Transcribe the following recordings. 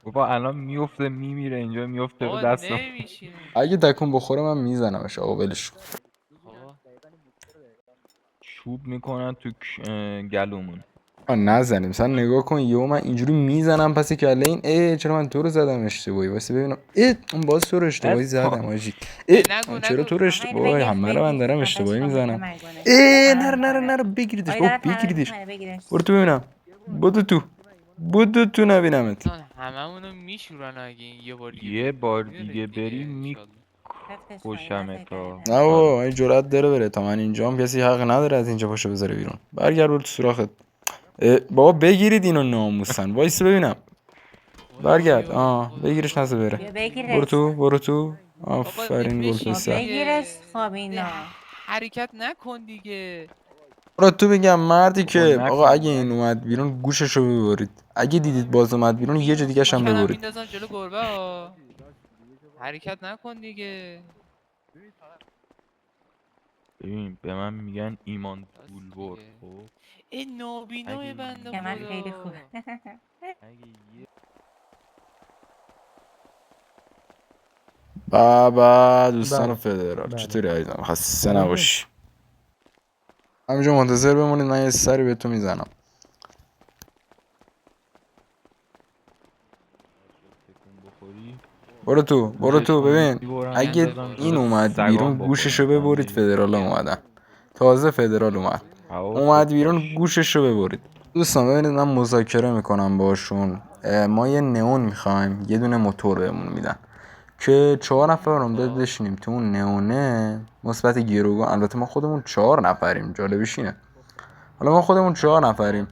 بابا الان میفته میمیره اینجا میفته به بابا دستم. نمیشینه. اگه تکون بخوره من میزنمش آقا ولش کن. خب چوب میکنن تو گلومون. نزنیم مثلا نگاه کن یهو من اینجوری میزنم پس کله این چرا من تو رو زدم اشتباهی واسه ببینم اون باز تو رو اشتباهی زدم آجی. نگو چرا تو نگو. رو آقا اینو اشتباهی بگیرش همه رو من بفروش دارم آخرش اشتباهی خاموشه میزنم. مگونه داره فرار میکنه. نره بگیریدش آقا بابا داره فرار بگیریدش. میکنه بگیرش. برو تو ببینم. بدو تو نبینمت. اصلا هممونو میشورن اگه این یه بار دیگه یه بریم. بار میدونید دیگه بری انشالله. رفتش پایین رفتش میکشمتا. جایزم. نه آره. بابا این جرأت داره بره تا من اینجام کسی حق نداره از اینجا پاشو بذاره بیرون. برگرد برو تو سوراخت. بابا بگیرید اینو ناموسن وایس ببینم. برگرد وایسا بگیرش نزد بره. بیا برو بگیرش. تو برو تو. بابا آفرین گل خب پسر. بگیرش دیگه. خب اینا. حرکت نکن دیگه. برو تو بگم مردی بابا که آقا نکن اگه این اومد بیرون گوششو ببرید. اگه دیدید باز اومد بیرون یه جا دیگه هم میکنم ببرید. میندازم جلو گربه ها. حرکت نکن دیگه. ببین به من میگن ایمان راست بولور میگه. خب. این نابینای اگه بنده که من خیلی خوب. خدا. اگه یه بابا دوستان بله فدرال بله چطوری عزیزم خسته ببین نباشی. همینجا منتظر بمونید من یه سری بهتون میزنم. تکون بخوری برو تو گوزشون ببین. میبرم گنده اگه میندازم این جلو خدا. اومد بیرون سگام بخورن گوششو ببرید فهمیدی؟ فدرال گنده اومدن. خدا. تازه فدرال اومد. اومد حواست بیرون باشه. گوششو ببرید. دوستان ببینید من مذاکره میکنم باشون. ما یه نئون میخوایم یه دونه موتور بهمون میدن که 4 نفر داد خب بشینیم تو اون نئونه مثبت گروگان. البته ما خودمون 4 نفریم جالبش اینه. حالا ما خودمون چهار خب نفریم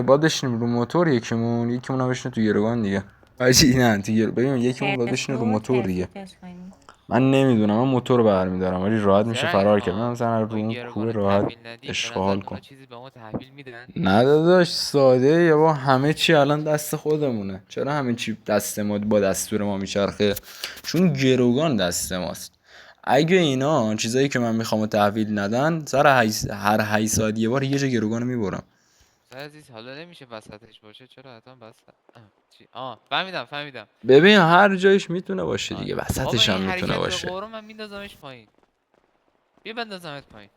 باید بشینیم رو موتور یکیمون هم بشینه تو گروگان دیگه. آجی نه تو ببین یکیمون باید بشینه رو موتور دیگه. ترسو کنی. من نمیدونم من موتور برمیدارم ولی راحت میشه زرنگ فرار کرد. من خان مثلا رو ما اون کوه گروگان راحت تحویل ندیم به اشغال نظر اونا کن. چیزی به ما تحویل میدن. نه داداش ساده یا با همه چی الان دست خودمونه. چرا همه چی دست ما با دستور ما میچرخه؟ چون گروگان دست ماست. اگه اینا چیزایی که من میخوام تحویل ندن هر 8 ساعت یه بار یه جا گروگانو میبرم. عزیز حالا نمیشه وسطش باشه چرا حتما وسط چی فهمیدم. ببین هر جایش میتونه باشه دیگه آره بابا وسطش این هم میتونه حرکت به باشه. قورو من میندازمش پایین. بیا بندازمت پایین.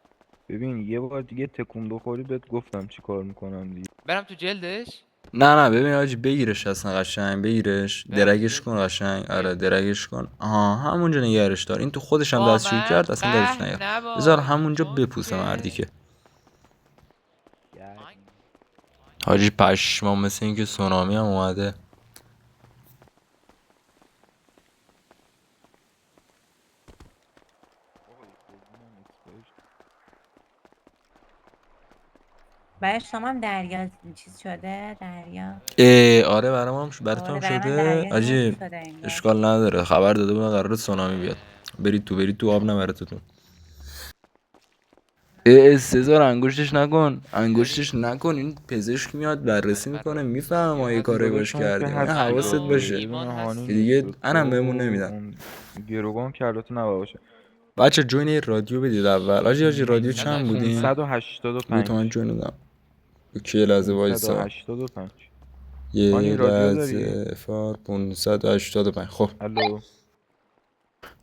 ببین یه بار دیگه تکون بخوری بهت گفتم چی کار میکنم دیگه. برم تو جلدش. نه ببین آجی بگیرش اصلا قشنگ بگیرش برم تو درگش کن جلدش. قشنگ بیا آره درگش کن همونجا نگرش دار. این تو خودش هم با دستشویی من کرد اصلا درش قهر نیار. بذار نباش همونجا چون بپوسه مردی که که. گرد. حاجی پشمام مثل اینکه سونامی هم اومده. آقا یه قربونم اسپایش. برای شما هم دریا چیز شده دریا. آره برای تو آره هم برای من شده دریا اینجا آجی. شده انگار. اشکال نداره خبر داده بودن قرار سونامی بیاد. برید تو آب نبرتتون. سزار انگشتش نکن این پزشک میاد بررسی میکنه میفهمه ما دریا یه کارایی هستی. باش داداشمون که کردیم هست من حواست و دیگه باشه. یه دونه ایمان هانی که نیست دیگه هستیم. و تو انم بهمون و نمیدن. اون گروگان که البته نباید باشه. بچه جوین رادیو بدید اول. آجی رادیو چند بودیم؟ بگو تا من 585. جوین دادم. اوکی یه لحظه وایسا. 585. هانی یه رادیو داری؟ لحظه فار 585. الو.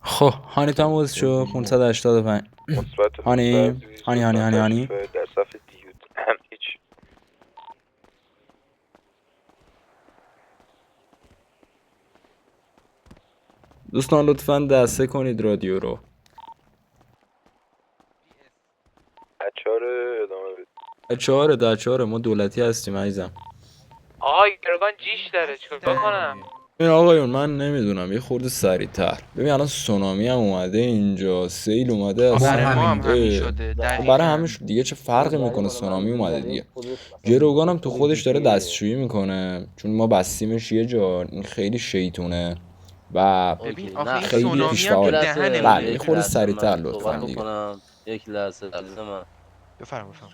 خب هانی تو هم عوض شو رادیو 585. مثبت 15 هانی هانی هانی لطفا هانی هانی تشریف در صف دیوت هیچ. دوستان لطفا دسته کنید رادیو رو. بچه ها رو ادامه بدید. در چهاره ما دولتی هستیم عزیزم. آقا گروگان جیش داره چیکار کنم؟ ببین آقایون من نمیدونم یه خورده سریعتر. ببین الان سونامی هم اومده اینجا سیل اومده برای اصلا. ما هم همین شده خب برای دقیقا. همه دیگه چه فرقی میکنه سونامی اومده دیگه. گروگان هم تو خودش داره دستشویی میکنه چون ما بستیمش یه جا. این خیلی شیطونه و ببین آخه این خیلی سونامی پیش هم تو فعاله. دهنمون بله یه بود. خورده سریعتر لطفا دیگه. بفرم بفرم.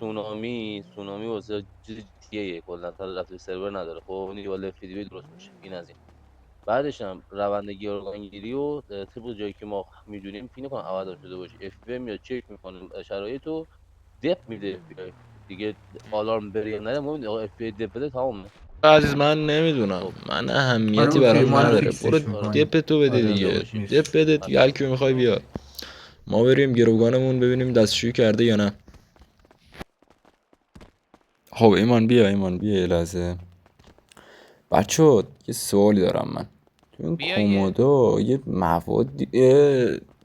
عزیز من نمیدونم، من اهمیتی آره اوکی، برام ما الان نداره. فیکسش برو می‌کنیم. دپ تو بده آره دیگه، داداش، نیست. دپ بده دیگه، هر کیو میخوای بیار. ما بریم گروگانمون ببینیم دستشویی کرده یا نه. خب ایمان بیا یه لحظه. بچه یه سوالی دارم من. تو این بیا یه کمودا یه موادی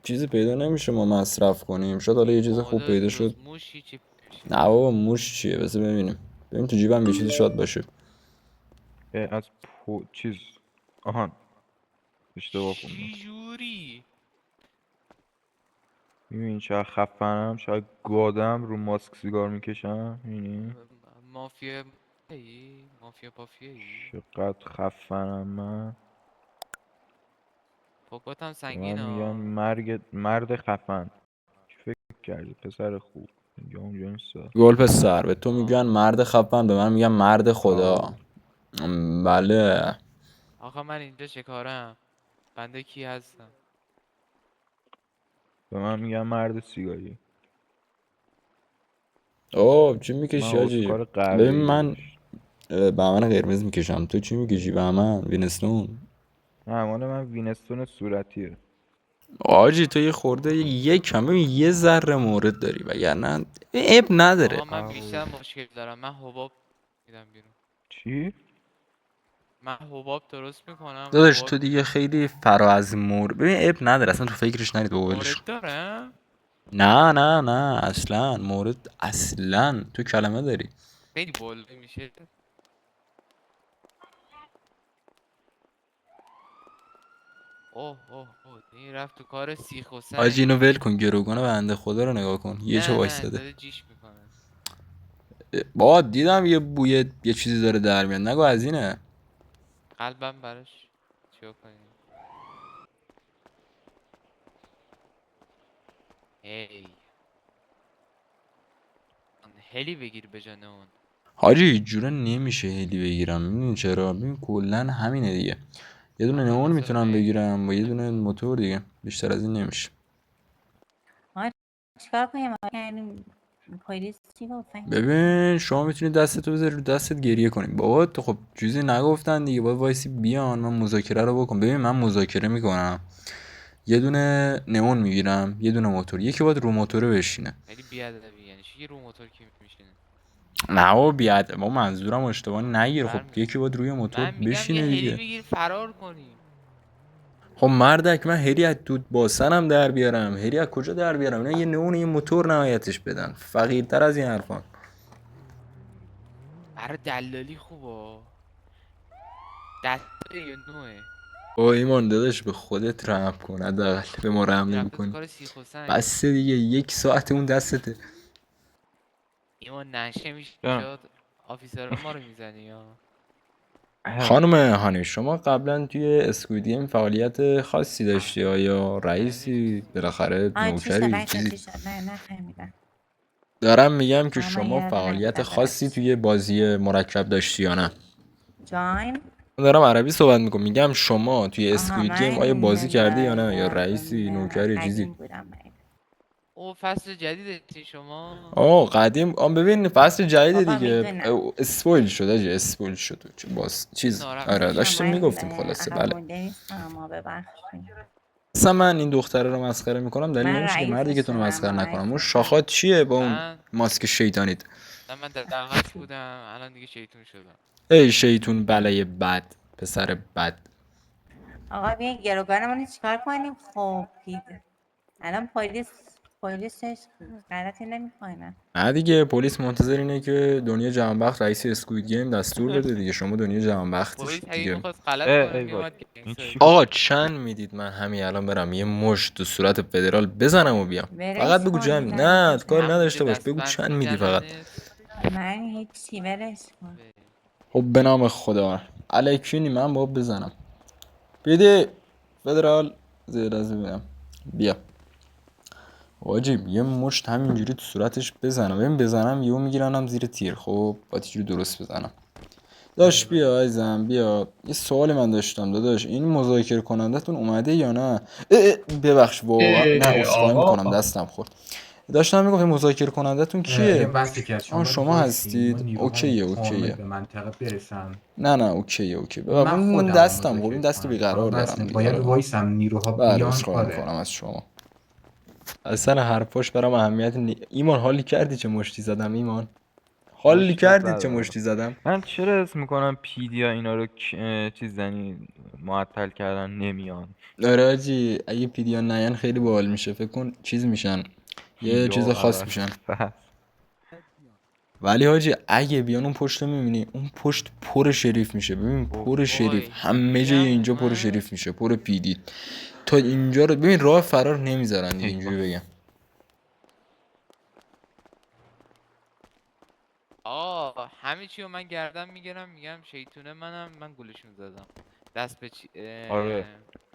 چیزی پیدا نمیشه ما مصرف کنیم؟ شاید حالا یه چیز خوب مودا پیدا شد. جز موش هیچی پیش نه بابا موش چیه؟ بذار ببینیم تو جیبم یه چیزی شاید باشه. از چیز آهان اشتباه خوندم. چی جوری؟ میبینی چقدر خفنم، چقدر گادم رو ماسک سیگار میکشم، میبینی مافیا ای؟ مافیا پافیایی؟ چقدر خفنم من. پاکاتم به سنگین من میگن ها. مرد خفن. چی فکر کردی پسر خوب؟ اینجا اونجا نیستا. گل پسر، به تو میگن آه. مرد خفن، به من میگن مرد خدا. آو. بله. آقا من اینجا چه کارم؟ بنده کی هستم؟ به من میگن مرد سیگاری. اوه چی من میکشی حاجی؟ اسکار ببین قهوه‌ای من داداش. بهمن قرمز میکشم، تو چی میکشی بهمن؟ وینستون؟ نه مال من وینستون صورتیه. آجی تو یه خورده یه کمه یه ذره مورد داری وگرنه عیب نداره. آقا من آو. بیشتر مشکل دارم. من حباب میدم بیرون. چی؟ من حباب درست میکنم. داداش حباب تو دیگه خیلی فرا از مورد، ببین عیب نداره اصلا، تو فکرش نرید بابا ولش کن. مورد داره. نه اصلا مورد اصلا تو کلمه داری. خیلی بلده میشه. اوه این رفت تو کار سیخ و حاجی سنگ. اینو ول کن، گروگان بنده خدا رو نگاه کن، یه چه نه وایستاده. داره جیش میکنه. با دیدم یه بوی یه چیزی داره در میاد، نگو از اینه. قلبم براش چیکار کنیم؟ هی هلی بگیر به جان اون. حاجی هیچ جوره نمیشه هلی بگیرم، میدونی چرا؟ ببین کلا همینه دیگه، یه دونه آها نئون بذار میتونم من بگیرم با یه دونه موتور دیگه، بیشتر از این نمیشه. چیکار کنیم؟ کردیم پلیس چی گفتن که؟ ببین شما میتونی دستتو بذاری رو دستت گریه کنی. بابا تو خب چیزی نگفتن دیگه، باید وایسی بیان من مذاکره رو بکن. ببین من مذاکره میکنم، یه دونه نئون میگیرم یه دونه موتور، یکی باید رو موتوره بشینه. خیلی بیادبی. یعنی چی رو موتور کی میشینه؟ نه بابا بیاد، ما منظورم اشتباه نگیر، خب برمی یکی باید روی موتور من میگم یه بشینه هلی دیگه. بگیر فرار کنیم. خب مردک من هری از دود باسنم در بیارم، هری از کجا در بیارم؟ نه یه نئون یه موتور نهایتش بدن، فقیرتر از این حرفان. برای دلالی خوبه. دست یه نوعه. با ایمان داداش به خودت رحم کن، حداقل به ما رحم رفته تو نمی‌کنی. کار سیخ و سنگ. بس دیگه 1 ساعت اون دستته. ایمان نشه جانم. میشد. آفیسر ما رو میزنی یا؟ خانم هانی شما قبلا توی اسکوید گیم فعالیت خاصی داشتی یا رئیسی بالاخره چی شد نوکری بچه؟ چیزی؟ چی شد؟ نه نفهمیدم. دارم میگم که من شما یه دقیقه فعالیت نگفتم خاصی ببخشید. توی بازی مرکب داشتی یا نه؟ جایم؟ دارم عربی صحبت میکنم، میگم شما توی آها اسکوید گیم من آیا بازی کردی یا نه، یا رئیسی نوکری چیزی؟ قدیم بودم من. او فصل جدیدتی شما؟ قدیم ببین فصل جدید بابا دیگه، میدونم. اسپویل شد آجی، اسپویل شد باز چیز. ناراحت آره میشم داشتیم من میگفتیم خلاصه عقب بله. مونده نیستم اما ببخشید. اصلا من این دختره رو مسخره میکنم دلیل من نمیشه که مردی که تو رو رئیسشونم مسخره اما نکنم. اون عزیزم. شاخات چیه با اون من ماسک شیطانیت؟ من دقیقش بودم الان دیگه شیطون شدم. ای شیطون بلای بد، پسر بد. آقا بیاین گروگانمون چیکار کنیم؟ خب دید الان پلیسش غلطی نمیکنه. نه دیگه پلیس منتظر اینه که دنیا جهانبخش رئیس اسکوید گیم دستور بده دیگه، شما دنیا جهانبختش پلیس اگه دیگه. میخواست غلط کنه ای وای. میومد این گنگستر چی می‌کرد. آقا چند میدید من همین الان برم یه مشت تو صورت فدرال بزنم و بیام؟ فقط ولش بگو کن چند میزنه نه کاری کجا؟ همونجا نداشته باش، بگو دستبند چند میدی فقط. میزننت. من هیچی ولش کن. خب به نام خدا الکینی من باید بزنم. بیدی فدرال زیر از ببینم بیا. واجب یه مشت همینجوری تو صورتش بزنم، ببین بزنم یهو میگیرنم زیر تیر. خب باید اینجوری درست بزنم. داش بیا عزیزم بیا، یه سوال من داشتم داداش، این مذاکره کنندتون اومده یا نه؟ ببخش واقعا نه عذرخواهی میکنم آقا دستم خورد. داشتم میگفتم مذاکره کنندتون کیه؟ بسته کرد آن شما هستید؟ اوکیه اوکیه. به منطقه برسن نه اوکیه اوکی. من من خودم دستم خب مذاکره این دست کنم. بیقرار دارم دیگه. باید آره. وایسم نیروها بله بیان. عذرخواهی میکنم از شما. اصلا حرفاش برام اهمیت ایمان حالی کردی چه مشتی زدم ایمان؟ حالی مشکل کردی چه نداره. مشتی زدم؟ من چرا اسم میکنم پیدیا اینا رو چیز زنی معطل کردن نمیان. آره حاجی اگه پیدیا نیان خیلی باحال میشه. فکر کن چیز میشن یه پیدا چیز خاص میشن. ولی حاجی اگه بیان اون پشت میبینی اون پشت پر شریف میشه. ببین پر شریف همه جای اینجا پر شریف میشه پر پیدی تا اینجا رو ببین راه فرار نمیذارن دیگه اینجوری بگم. همه چی رو من گردن میگیرم میگم شیطونه من گولشون زدم دست به آره.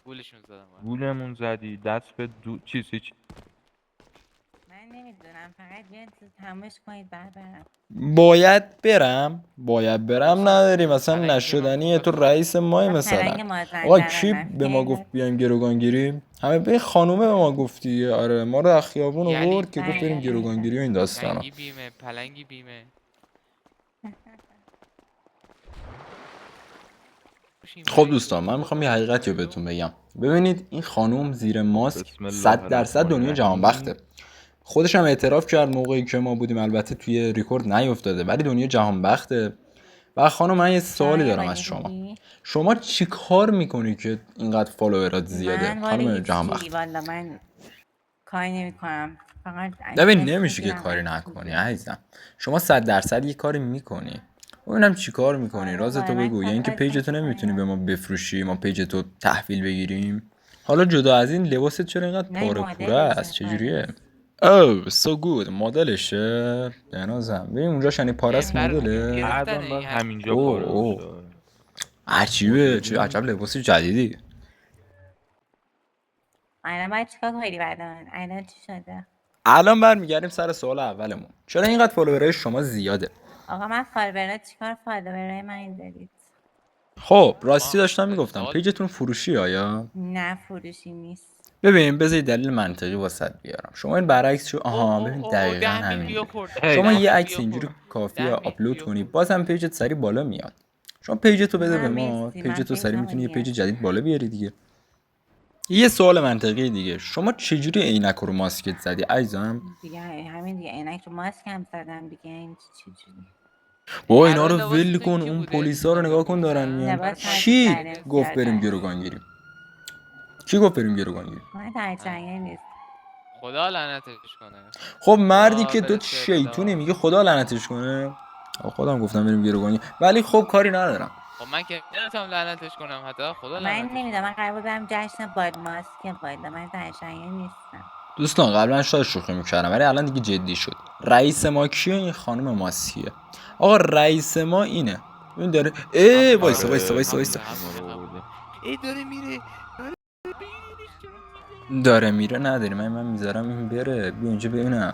گولشون زدم. گولمون زدی دست به چیز هیچ. من نمیدونم، فقط بیاین تموش کنید بعد برم. باید برم نداریم مثلا نشدنیه. تو رئیس مای مثلا. آقا کی به ما گفت بیایم گروگانگیری؟ همه به خانومه به ما گفتی. آره ما رو از خیابون آورد که گفت بریم گروگانگیری و این داستانا. پلنگی بیمه خب دوستان من میخوام یه حقیقتی رو بهتون بگم. ببینید این خانوم زیر ماسک 100% دنیا جهان بخته. خودش هم اعتراف کرد موقعی که ما بودیم، البته توی ریکورد نیافتاده ولی دنیا جهان بخته. و خانم من یه سوالی دارم از شما چی کار میکنی که اینقدر فالوورات زیاده خانم جهان بخت؟ والا من کاری نمیکنم فقط ببین نمیشه که کاری نکنی عزیزم. شما 100% یه کاری میکنی. ببینم چی کار میکنی رازتو بگو. یعنی که پیجتو نمیتونی به ما بفروشی ما پیجتو تحویل بگیریم؟ حالا جدا از این لباست چرا اینقدر پاره پوره است؟ چجوریه؟ اوه سو گود مدلشه بنازم. ببین اونجاش یعنی پارس مدله. بعدم باید همینجا اوه، پاره اوه. بشه. عجیبه چه عجب لباس جدیدی. الان باید چیکار کنی بعد من؟ الان چی شده؟ الان برمیگردیم سر سوال اولمون. چرا اینقدر فالوورای شما زیاده؟ آقا من فالوورات چیکار فالوورای من این دارید؟ خب راستی داشتم میگفتم پیجتون فروشی آیا؟ نه فروشی نیست. ببین بذار این دلیل منطقی واسط بیارم. شما این برعکس شو ببین دقیقاً همین. شما یه عکس اینجوری کافیه آپلود کنی بازم پیجت سری بالا میاد. شما پیجتو بده به ما، پیجتو سری میتونی یه پیج جدید بالا بیاری دیگه. یه سوال منطقی دیگه، شما چجوری عینک رو ماسکت زدی عزیزم؟ دیگه همین دیگه عینک رو ماسک هم زدم دیگه. این چجوری؟ با اینا رو ول کن. اون پلیسا رو نگاه کن دارن میان. کی گفت بریم گروگانگیری؟ کی گفت بریم گروگانگیری؟ من در جنگل نیست. خدا لعنتش کنه. خب مردی که تو شیطونی میگه خدا لعنتش کنه. خودم گفتم بریم گروگانگیری ولی خب کاری ندارم. خب من که نمیتونم لعنتش کنم حتی خدا من لعنتش نمیدونم. من قرار بود برم جشن باد ماسک بالا. من در جنگل نیستم. دوستان قبلا شاید شوخی میکردم ولی الان دیگه جدی شد. رئیس ما کیه؟ این خانم ماسکیه. آقا رئیس ما اینه. این داره وایسا ای داره میره داره میره نداری. من میذارم این بره. بیا اینجا ببینم.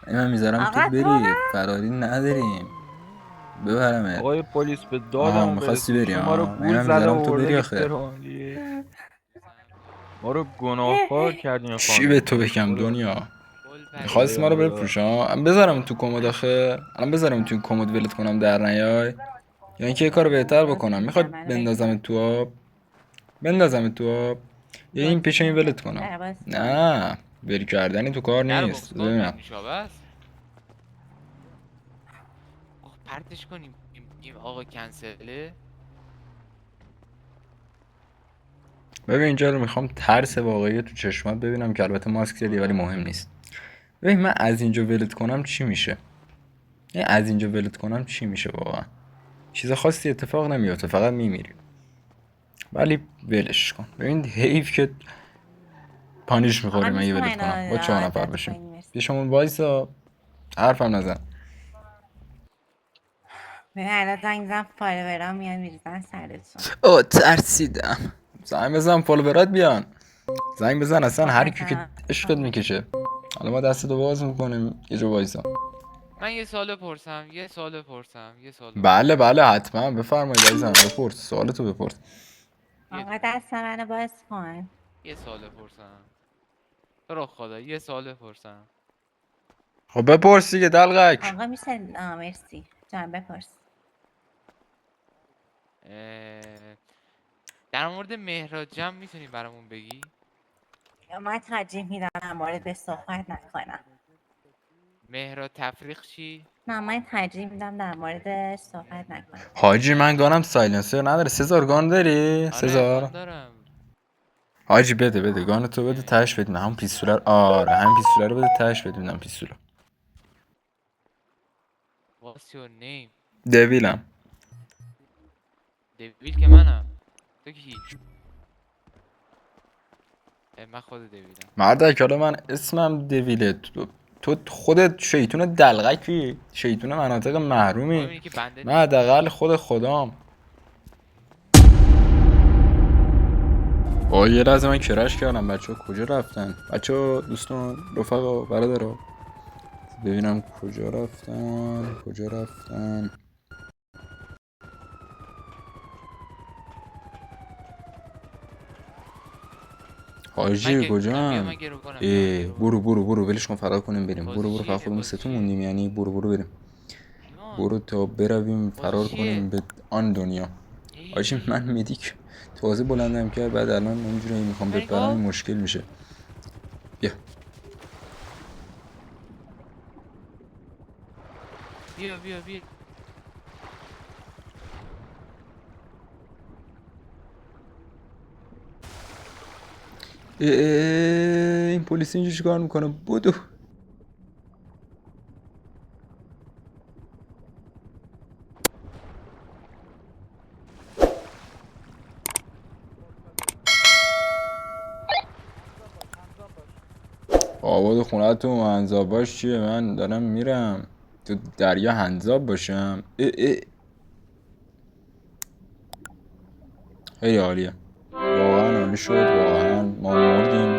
من میذارم تو بری. فراری نداریم. ببرمت. آقای پلیس به دادم می‌خواستی بری ما رو من گول زده میذارم تو و بری برده آخه. تهرانی. ما رو گناهکار کردین چی به تو بگم دنیا؟ می‌خواستی ما رو بفروشم؟ بذارم تو کمد آخه. الان بذارم تو کمد ولت کنم در نیای یا اینکه یه کار بهتر بکنم. میخواد بندازم تو آب؟ بندازم تو آب یا این پیش این ولت کنم؟ نه بری کردنی تو کار نیست. ببینم پرتش کنیم این آقا کنسله. ببین اینجا رو میخوام ترس واقعی تو چشمات ببینم که البته ماسک زدی ولی مهم نیست. ببین من از اینجا ولت کنم چی میشه؟ از اینجا ولت کنم چی میشه واقعا؟ چیز خاصی اتفاق نمیفته فقط میمیری. ولی ولش کن. ببین حیف که پانیش میخوریم اگه ولت کنم. با 4 نفر بشیم. پیشمون وایسا حرفم نزن. ببین الان زنگ زن فالوورام میان میریزن سرتون. ترسیدم. زنگ بزن فالوورات بیان. زنگ بزن اصلا هر کی که عشقت میکشه. حالا ما دستتو باز میکنیم یه جا وایسا. من یه سوال پرسم. بله حتما بفرمایید عزیزم بپرس. سوالتو بپرس. آقا دست منو باز کن. یه سوال پرسم. برو خدا یه سوال پرسم. خب بپرس دیگه دلغک. آقا میشه مرسی جان بپرس. در مورد مهراد جمع میتونی برامون بگی؟ من ترجیح میدم در مورد صحبت نکنم. مهراد تفریق چی؟ نه من ترجیح میدم در مورد صحبت نکنم. حاجی من گانم سایلنسر نداره. سزار گان داری؟ آره سزار من دارم. حاجی بده گان تو بده تهش بدیم هم پیستوله رو. آره هم پیستوله رو بده تهش بدیم پیستوله. What's your name؟ دویلم. دویل که منم. تو کی؟ من خود دویلم. مردک حالا من اسمم دویله. تو خودت شیطون دلغکی، شیطون مناطق مهم محرومی. اینه که بنده من حداقل خود خدام. یه لحظه من کرش کردم. بچه ها کجا رفتن؟ بچه ها دوستان رفقا برادرها ببینم کجا رفتن. حاجی کجا؟ من گروگانم. برو ولش کن فرار کنیم بریم. برو بازی فقط چیه؟ خودمون بازی ستون چیه؟ موندیم یعنی برو بریم. ایمان. برو تا برویم فرار چیه؟ کنیم به آن دنیا. حاجی من مدیک تازه بلندم کرد بعد الان اونجوری میخوام آفرین بپرم این گفت. مشکل میشه. بیا بیا این پلیس اینجا چیکار میکنه؟ بدو. آباد خونه‌تون هنزاب باش چیه؟ من دارم میرم تو دریا هنزاب باشم. خیلی عالیه واقعا. عالی شد واقعا. ما مردیم